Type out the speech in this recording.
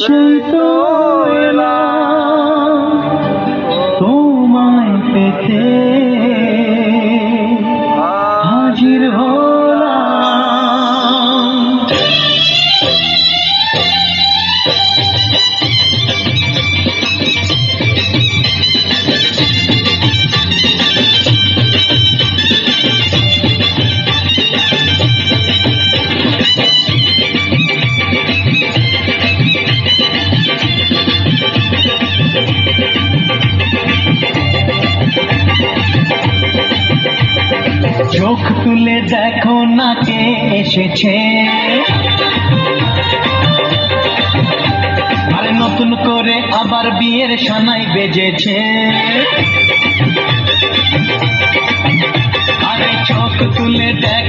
সেই তো এলাম তোমায় পেতে, হাজির হলাম। চোখ তুলে দেখো না কে এসেছে, আরে নতুন করে আবার বিয়ের সানাই বেজেছে। আরে চোখ তুলে দেখ